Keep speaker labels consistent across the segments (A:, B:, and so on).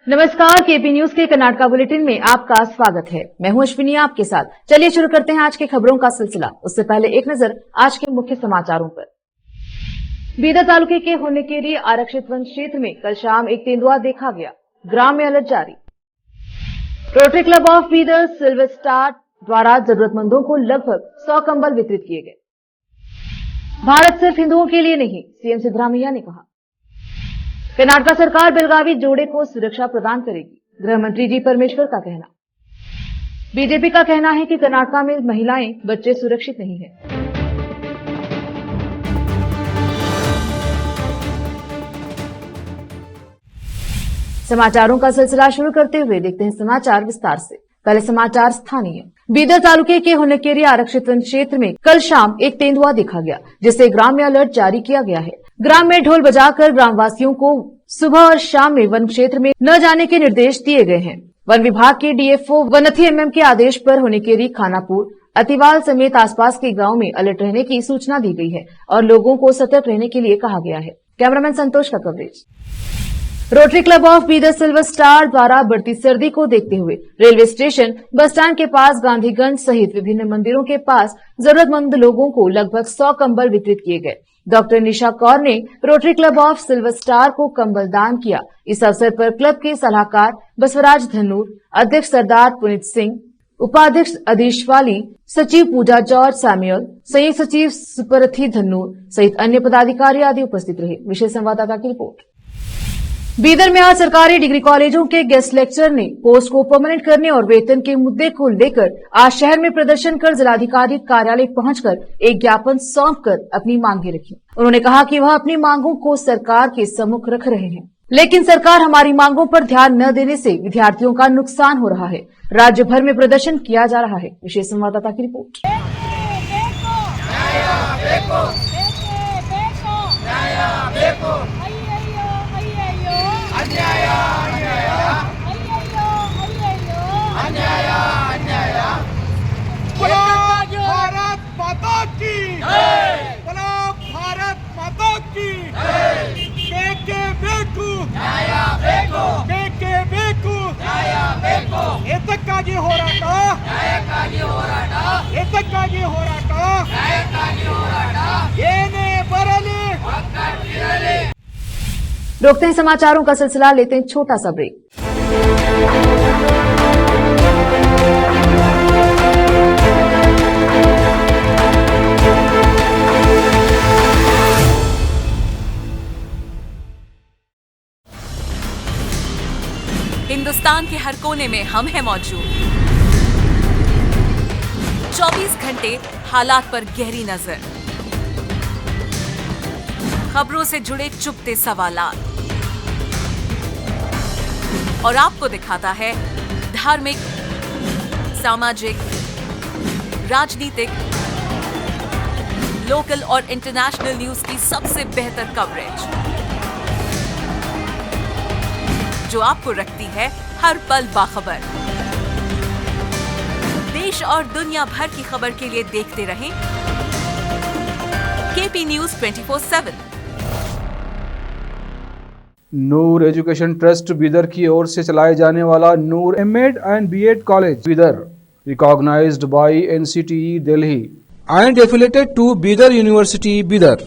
A: नमस्कार, KP news के Karnataka bulletin में आपका स्वागत है। मैं हूं अश्विनी आपके साथ। चलिए शुरू करते हैं आज की खबरों का सिलसिला। उससे पहले एक नजर आज के मुख्य समाचारों पर। बीदर तालुके के होनेकेरी आरक्षित वन क्षेत्र में कल शाम एक तेंदुआ देखा गया। ग्राम में अलर्ट जारी। Rotary club of Bidar silver star द्वारा जरूरतमंदों को लगभग 100 कंबल वितरित किए गए। भारत सिर्फ हिंदुओं के लिए नहीं, सीएम सिद्धरामैया ने कहा। कर्नाटका सरकार बेलगावी जोड़े को सुरक्षा प्रदान करेगी, गृह मंत्री जी परमेश्वर का कहना। बीजेपी का कहना है कि कर्नाटका में महिलाएं, बच्चे सुरक्षित नहीं हैं। समाचारों का सिलसिला शुरू करते हुए देखते हैं समाचार विस्तार से। पहले समाचार स्थानीय। बीदर तालुके के होनेकेरी आरक्षित वन क्षेत्र में कल शाम एक तेंदुआ देखा गया, जिससे ग्राम में अलर्ट जारी किया गया है। ग्राम में ढोल बजाकर ग्रामवासियों को सुबह और शाम में वन क्षेत्र में न जाने के निर्देश दिए गए हैं। वन विभाग के डीएफओ वनथी एमएम के आदेश पर होनेकेरी, खानापुर, अतिवाल समेत आसपास के गांव में अलर्ट रहने की सूचना दी गई है और लोगों को सतर्क रहने के लिए कहा गया है। कैमरामैन संतोष का coverage. Rotary club of Bidar silver star द्वारा बढ़ती सर्दी को देखते हुए रेलवे स्टेशन, बस स्टैंड के पास, गांधीगंज सहित विभिन्न मंदिरों के पास जरूरतमंद लोगों को लगभग 100 कंबल वितरित किए गए। डॉक्टर निशा कौर ने rotary club of silver star को कंबल दान किया। इस अवसर पर क्लब के सलाहकार बसवराज धन्नूर, अध्यक्ष सरदार पुनीत सिंह, उपाध्यक्ष अधीश वाली, सचिव पूजा जॉर्ज सैमुअल, संयुक्त सचिव सुपरथी धन्नूर सहित अन्य पदाधिकारी आदि उपस्थित रहे। विशेष संवाददाता की रिपोर्ट। बीदर में आज सरकारी डिग्री कॉलेजों के गेस्ट लेक्चरर ने पोस्ट को परमानेंट करने और वेतन के मुद्दे को लेकर आज शहर में प्रदर्शन कर जिलाधिकारी कार्यालय पहुंचकर एक ज्ञापन सौंपकर अपनी मांगे रखी। उन्होंने कहा कि वह अपनी मांगों को सरकार के सम्मुख रख रहे हैं, लेकिन सरकार हमारी मांगों पर ध्यान न देने से विद्यार्थियों का नुकसान हो रहा है। राज्य भर में प्रदर्शन किया जा रहा है। विशेष संवाददाता की रिपोर्ट।
B: भारत माता की जय, भारत माता की जय। बेके बेकू न्याय ಬೇಕು, बेके बेकू न्याय ಬೇಕು। ಏತಕ್ಕಾಗಿ ಹೋರಾಟ, ನ್ಯಾಯಕ್ಕಾಗಿ ಹೋರಾಟ, ಏತಕ್ಕಾಗಿ ಹೋರಾಟ, ನ್ಯಾಯಕ್ಕಾಗಿ ಹೋರಾಟ। ಏನೇ ಬರಲಿ ಒಗ್ಗಟ್ಟಿರಲಿ।
A: रोकते हैं समाचारों का सिलसिला, लेते हैं छोटा सा ब्रेक।
C: हिंदुस्तान के हर कोने में हम हैं मौजूद। 24 घंटे हालात पर गहरी नजर, खबरों से जुड़े चुपते सवालात, और आपको दिखाता है धार्मिक, सामाजिक, राजनीतिक, लोकल और इंटरनेशनल न्यूज की सबसे बेहतर कवरेज, जो आपको रखती है हर पल बाखबर। देश और दुनिया भर की खबर के लिए देखते रहें KP news 24/7।
D: Noor education trust Bidar की ओर से चलाए जाने वाला Noor M Ed and B Ed college Bidar, recognised by NCTE Delhi
E: and affiliated to Bidar University, Bidar.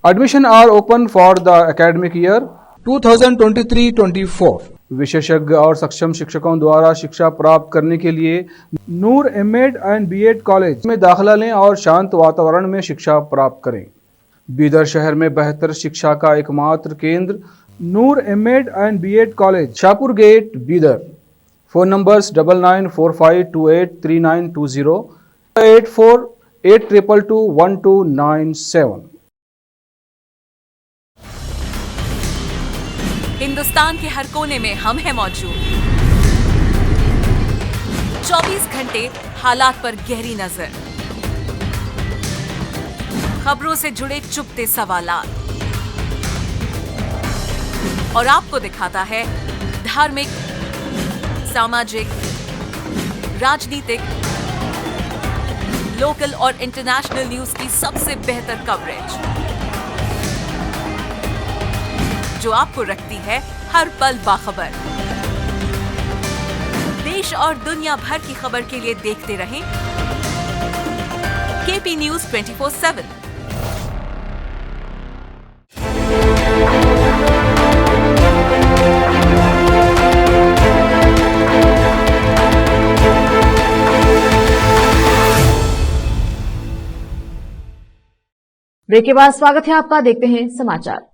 D: Admission are open for the academic year
E: 2023-24.
D: विशेषज्ञ और सक्षम शिक्षकों द्वारा शिक्षा प्राप्त करने के लिए नूर एमएड एंड बीएड कॉलेज में दाखिला लें और शांत वातावरण में शिक्षा प्राप्त करें। बीदर शहर में बेहतर शिक्षा का एकमात्र केंद्र Noor M Ed and B Ed college, Shahpur gate, Bidar. Phone numbers 9945283920, 8482221297।
C: Hindustan के हर कोने में हम हैं मौजूद। 24 घंटे हालात पर गहरी नजर, खबरों से जुड़े चुपते सवालात, और आपको दिखाता है धार्मिक, सामाजिक, राजनीतिक, लोकल और इंटरनेशनल न्यूज की सबसे बेहतर कवरेज, जो आपको रखती है हर पल बाखबर। देश और दुनिया भर की खबर के लिए देखते रहें केपी न्यूज 24/7।
A: ब्रेक के बाद स्वागत है आपका। देखते हैं समाचार।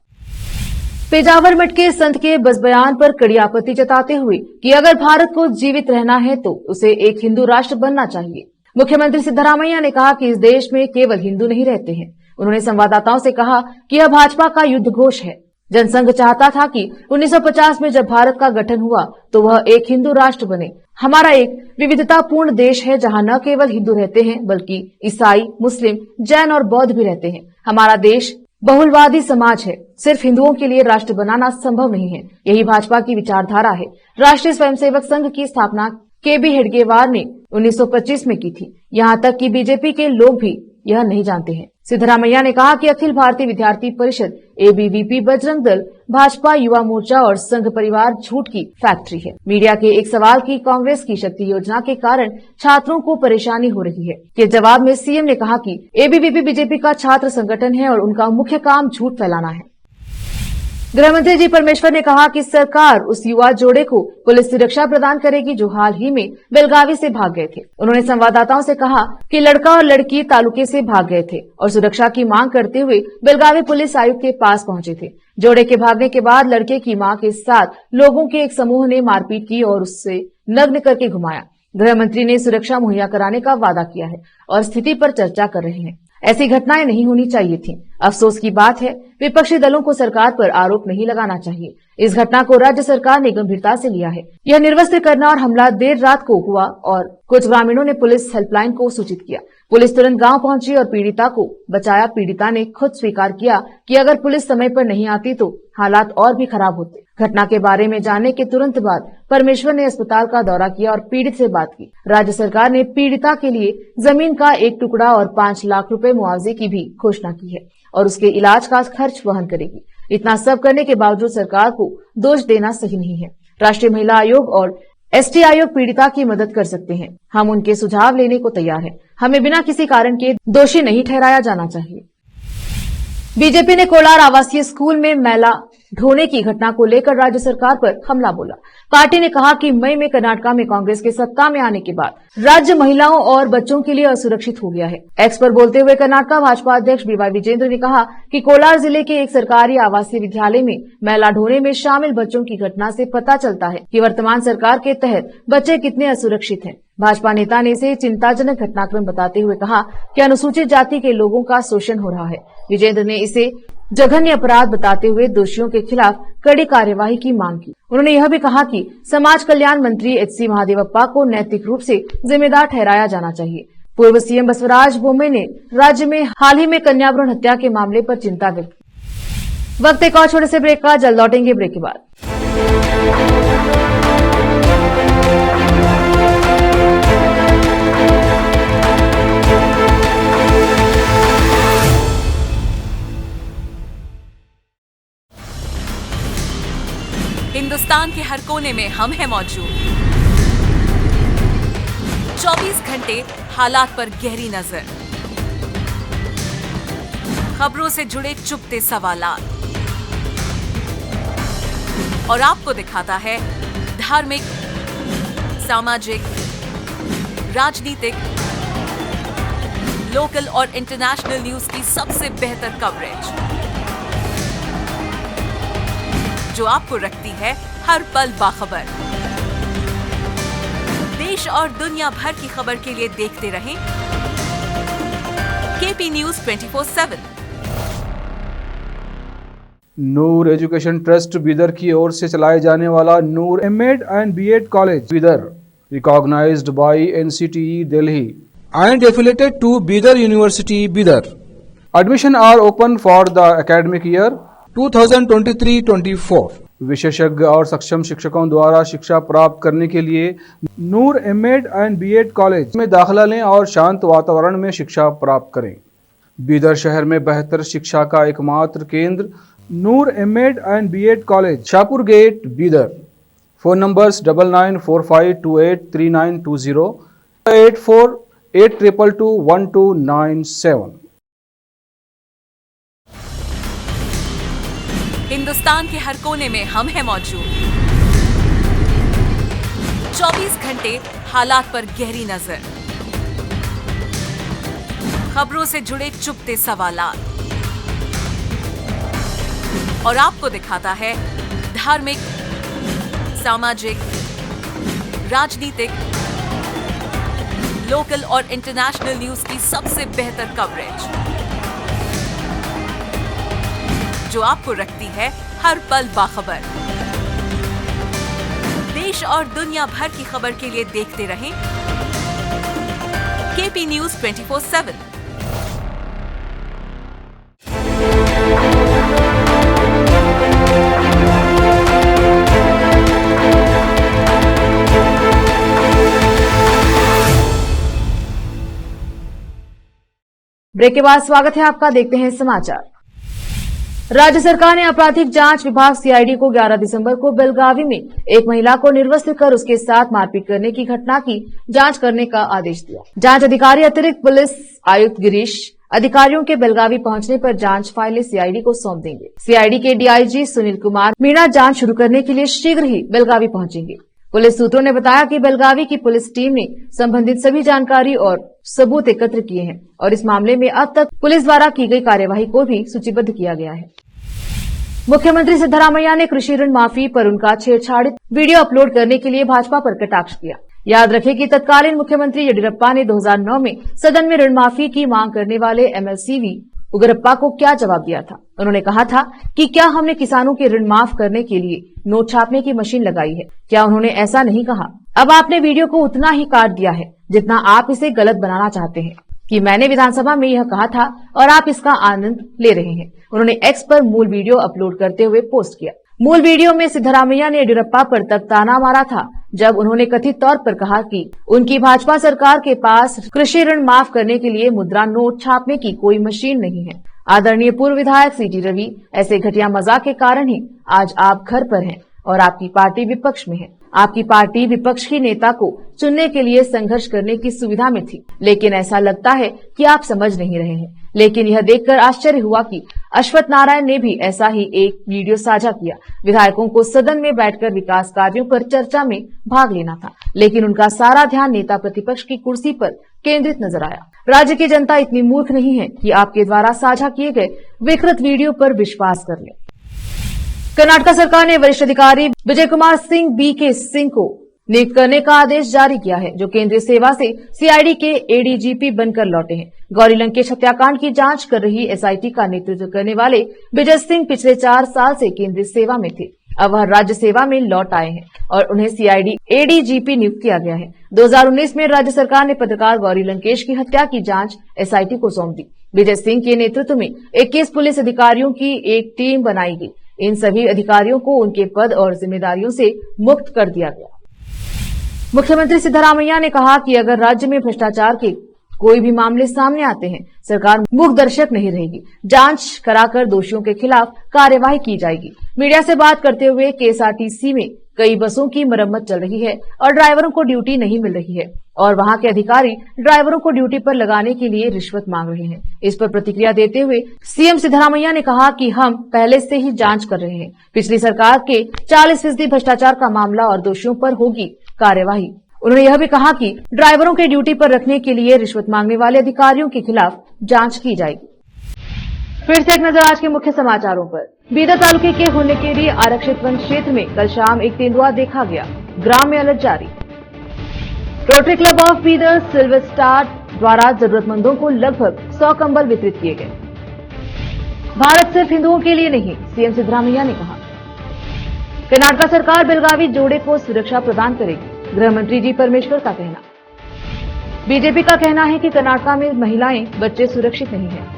A: पेजावर मठ के संत के बस बयान पर कड़ी आपत्ति जताते हुए कि अगर भारत को जीवित रहना है तो उसे एक हिंदू राष्ट्र बनना चाहिए। मुख्यमंत्री सिद्धरामैया ने कहा कि इस देश में केवल हिंदू नहीं रहते हैं। उन्होंने संवाददाताओं से कहा कि यह भाजपा का युद्ध घोष है। जनसंघ चाहता था कि 1950 में जब भारत का गठन हुआ तो वह एक हिंदू राष्ट्र बने। हमारा एक विविधतापूर्ण देश है जहां न केवल हिंदू रहते हैं बल्कि ईसाई, मुस्लिम, जैन और बौद्ध भी रहते हैं। हमारा देश बहुलवादी समाज है। सिर्फ हिंदुओं के लिए राष्ट्र बनाना संभव नहीं है। यही भाजपा की विचारधारा है। राष्ट्रीय स्वयंसेवक संघ की स्थापना केबी हेडगेवार ने 1925 में की थी। यहाँ तक कि बीजेपी के लोग भी यह नहीं जानते हैं। सिद्धरामैया ने कहा कि अखिल भारतीय विद्यार्थी परिषद, एबीवीपी, बजरंग दल, भाजपा, युवा मोर्चा और संघ परिवार झूठ की फैक्ट्री है। मीडिया के एक सवाल की कांग्रेस की शक्ति योजना के कारण छात्रों को परेशानी हो रही है के जवाब में सीएम ने कहा कि एबीवीपी बीजेपी का छात्र संगठन है और उनका मुख्य काम झूठ फैलाना है। गृह मंत्री जी परमेश्वर ने कहा कि सरकार उस युवा जोड़े को पुलिस सुरक्षा प्रदान करेगी जो हाल ही में बेलगावी से भाग गए थे। उन्होंने संवाददाताओं से कहा कि लड़का और लड़की तालुके से भाग गए थे और सुरक्षा की मांग करते हुए बेलगावी पुलिस आयुक्त के पास पहुंचे थे। जोड़े के भागने के बाद लड़के की मां के साथ लोगों के एक समूह ने मारपीट की और उससे नग्न करके घुमाया। गृह मंत्री ने सुरक्षा मुहैया कराने का वादा किया है और स्थिति पर चर्चा कर रहे हैं। ऐसी घटनाएं नहीं होनी चाहिए थी। अफसोस की बात है विपक्षी दलों को सरकार पर आरोप नहीं लगाना चाहिए। इस घटना को राज्य सरकार ने गंभीरता से लिया है। यह निर्वस्त्र करना और हमला देर रात को हुआ और कुछ ग्रामीणों ने पुलिस हेल्पलाइन को सूचित किया। पुलिस तुरंत गांव पहुंची और पीड़िता को बचाया। पीड़िता ने खुद स्वीकार किया कि अगर पुलिस समय पर नहीं आती तो हालात और भी खराब होते। घटना के बारे में जानने के तुरंत बाद परमेश्वर ने अस्पताल का दौरा किया और पीड़ित से बात की। राज्य सरकार ने पीड़िता के लिए जमीन का एक टुकड़ा और 5 लाख रुपए मुआवजे की भी घोषणा की है और उसके इलाज का खर्च वहन करेगी। इतना सब करने के बावजूद सरकार को दोष देना सही नहीं है। राष्ट्रीय महिला आयोग और एसटी आयोग पीड़िता की मदद कर सकते हैं। हम उनके सुझाव लेने को तैयार हैं। हमें बिना किसी कारण के दोषी नहीं ठहराया जाना चाहिए। बीजेपी ने कोलार आवासीय स्कूल में मैला ढोने की घटना को लेकर राज्य सरकार पर हमला बोला। पार्टी ने कहा कि मई में कर्नाटक में कांग्रेस के सत्ता में आने के बाद राज्य महिलाओं और बच्चों के लिए असुरक्षित हो गया है। एक्स पर बोलते हुए कर्नाटक भाजपा अध्यक्ष बीवाई विजेंद्र ने कहा कि कोलार जिले के एक सरकारी आवासीय विद्यालय में मैला ढोने में शामिल बच्चों की घटना से पता चलता है कि वर्तमान सरकार के तहत बच्चे कितने असुरक्षित हैं। भाजपा नेता ने इसे चिंताजनक घटनाक्रम बताते हुए कहा कि अनुसूचित जाति के लोगों का शोषण हो रहा है। विजेंद्र ने इसे जघन्य अपराध बताते हुए दोषियों के खिलाफ कड़ी कार्यवाही की मांग की। उन्होंने यह भी कहा कि समाज कल्याण मंत्री एचसी महादेवप्पा को नैतिक रूप से जिम्मेदार ठहराया जाना चाहिए। पूर्व सीएम बसवराज बोम्मे ने राज्य में हाल ही में कन्या भ्रूण हत्या के मामले पर चिंता व्यक्त की। वक्त एक और छोटे से ब्रेक का, जल्द लौटेंगे ब्रेक के बाद।
C: हिंदुस्तान के हर कोने में हम हैं मौजूद। 24 घंटे हालात पर गहरी नजर, खबरों से जुड़े चुपते सवालात और आपको दिखाता है धार्मिक, सामाजिक, राजनीतिक, लोकल और इंटरनेशनल न्यूज की सबसे बेहतर कवरेज जो आपको रखती है हर पल बाखबर। देश और दुनिया भर की खबर के लिए देखते रहें KP news 24/7।
D: Noor education trust Bidar की ओर से चलाए जाने वाला Noor M Ed and B Ed college Bidar, recognised by NCTE Delhi
E: and affiliated to Bidar University, Bidar.
D: Admission are open for the academic year
E: 2023-24.
D: विशेषज्ञ और सक्षम शिक्षकों द्वारा शिक्षा प्राप्त करने के लिए नूर एमएड एंड बीएड कॉलेज में दाखिला लें और शांत वातावरण में शिक्षा प्राप्त करें। बीदर शहर में बेहतर शिक्षा का एकमात्र केंद्र Noor M Ed and B Ed college, Shahpur gate, Bidar. Phone numbers 9945283920, 8482221297।
C: Hindustan के हर कोने में हम हैं मौजूद। 24 घंटे हालात पर गहरी नजर, खबरों से जुड़े चुपते सवालात, और आपको दिखाता है धार्मिक, सामाजिक, राजनीतिक, लोकल और इंटरनेशनल न्यूज की सबसे बेहतर कवरेज, जो आपको रखती है हर पल बाखबर। देश और दुनिया भर की खबर के लिए देखते रहें केपी न्यूज 24/7।
A: ब्रेक के बाद स्वागत है आपका। देखते हैं समाचार। राज्य सरकार ने आपराधिक जांच विभाग सीआईडी को 11 दिसंबर को बेलगावी में एक महिला को निर्वस्त्र कर उसके साथ मारपीट करने की घटना की जांच करने का आदेश दिया। जांच अधिकारी अतिरिक्त पुलिस आयुक्त गिरीश अधिकारियों के बेलगावी पहुंचने पर जांच फाइलें सीआईडी को सौंप देंगे। सीआईडी के डीआईजी सुनील कुमार मीणा जांच शुरू करने के लिए शीघ्र ही बेलगावी पहुंचेंगे। पुलिस सूत्रों ने बताया कि बेलगावी की पुलिस टीम ने संबंधित सभी जानकारी और सबूत एकत्र किए हैं और इस मामले में अब तक पुलिस द्वारा की गई कार्यवाही को भी सूचीबद्ध किया गया है। मुख्यमंत्री सिद्धरामैया ने कृषि ऋण माफी पर उनका छेड़छाड़ी वीडियो अपलोड करने के लिए भाजपा पर कटाक्ष किया। याद रखें कि तत्कालीन मुख्यमंत्री येडियुरप्पा ने 2009 में सदन में ऋण माफी की मांग करने वाले एमएलसीवी उग्रप्पा को क्या जवाब दिया था। उन्होंने कहा था कि क्या हमने किसानों के ऋण माफ करने के लिए नोट छापने की मशीन लगाई है? क्या उन्होंने ऐसा नहीं कहा? अब आपने वीडियो को उतना ही काट दिया है जितना आप इसे गलत बनाना चाहते हैं कि मैंने विधानसभा में यह कहा था और आप इसका आनंद ले रहे हैं। उन्होंने एक्स पर मूल वीडियो अपलोड करते हुए पोस्ट किया। मूल वीडियो में सिद्धरामैया ने येडियुरप्पा पर तक ताना मारा था जब उन्होंने कथित तौर पर कहा कि उनकी भाजपा सरकार के पास कृषि ऋण माफ करने के लिए मुद्रा नोट छापने की कोई मशीन नहीं है। आदरणीय पूर्व विधायक सीटी रवि, ऐसे घटिया मजाक के कारण ही आज आप घर पर हैं और आपकी पार्टी विपक्ष में है। आपकी पार्टी विपक्ष की नेता को चुनने के लिए संघर्ष करने की सुविधा में थी, लेकिन ऐसा लगता है कि आप समझ नहीं रहे हैं। लेकिन यह देखकर आश्चर्य हुआ कि अश्वत्थ नारायण ने भी ऐसा ही एक वीडियो साझा किया। विधायकों को सदन में बैठकर विकास कार्यों पर चर्चा में भाग लेना था, लेकिन उनका सारा ध्यान नेता प्रतिपक्ष की कुर्सी पर केंद्रित नजर आया। राज्य की जनता इतनी मूर्ख नहीं है कि आपके द्वारा साझा किए गए विकृत वीडियो पर विश्वास कर ले। कर्नाटक सरकार ने वरिष्ठ अधिकारी विजय कुमार सिंह बीके सिंह को नियुक्त करने का आदेश जारी किया है, जो केंद्रीय सेवा से सीआईडी के एडीजीपी बनकर लौटे हैं। गौरी लंकेश हत्याकांड की जांच कर रही एसआईटी का नेतृत्व करने वाले विजय सिंह पिछले 4 साल से केंद्रीय सेवा में थे। अब वह राज्य सेवा में लौट आए हैं और उन्हें सीआईडी एडीजीपी नियुक्त किया गया है। 2019 में राज्य सरकार ने पत्रकार गौरी लंकेश की हत्या की जांच एसआईटी को सौंप दी। विजय सिंह के नेतृत्व में 21 पुलिस अधिकारियों की एक टीम बनाई गई। इन सभी अधिकारियों को उनके पद और जिम्मेदारियों से मुक्त कर दिया गया। मुख्यमंत्री सिद्धरामैया ने कहा कि अगर राज्य में भ्रष्टाचार के कोई भी मामले सामने आते हैं, सरकार मूक दर्शक नहीं रहेगी। जांच कराकर दोषियों के खिलाफ कार्यवाही की जाएगी। मीडिया से बात करते हुए केएसआरटीसी में कई बसों की मरम्मत चल रही है और ड्राइवरों को ड्यूटी नहीं मिल रही है और वहां के अधिकारी ड्राइवरों को ड्यूटी पर लगाने के लिए रिश्वत मांग रहे हैं। इस पर प्रतिक्रिया देते हुए सीएम सिद्धरामैया ने कहा कि हम पहले से ही जांच कर रहे हैं। पिछली सरकार के 40% भ्रष्टाचार का मामला और दोषियों पर होगी कार्यवाही। उन्होंने यह भी कहा कि ड्राइवरों के ड्यूटी पर रखने के लिए रिश्वत मांगने वाले अधिकारियों के खिलाफ जांच की जाएगी। फिर से एक नजर आज के मुख्य समाचारों पर। बीदर तालुके के हुन्नेकेरी आरक्षित वन क्षेत्र में कल शाम एक तेंदुआ देखा गया। ग्राम में अलर्ट जारी। Rotary club of Bidar silver star द्वारा जरूरतमंदों को लगभग 100 कंबल वितरित किए गए। भारत सिर्फ हिंदुओं के लिए नहीं, सीएम सिद्धरामैया ने कहा। कर्नाटक सरकार बेलगावी जोड़े को सुरक्षा प्रदान करेगी, गृह मंत्री जी परमेश्वर का कहना। बीजेपी का कहना है कि कर्नाटक में महिलाएं, बच्चे सुरक्षित नहीं हैं।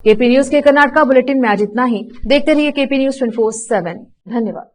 A: केपी न्यूज के कर्नाटक बुलेटिन में आज इतना ही। देखते रहिए केपी न्यूज 24/7। धन्यवाद।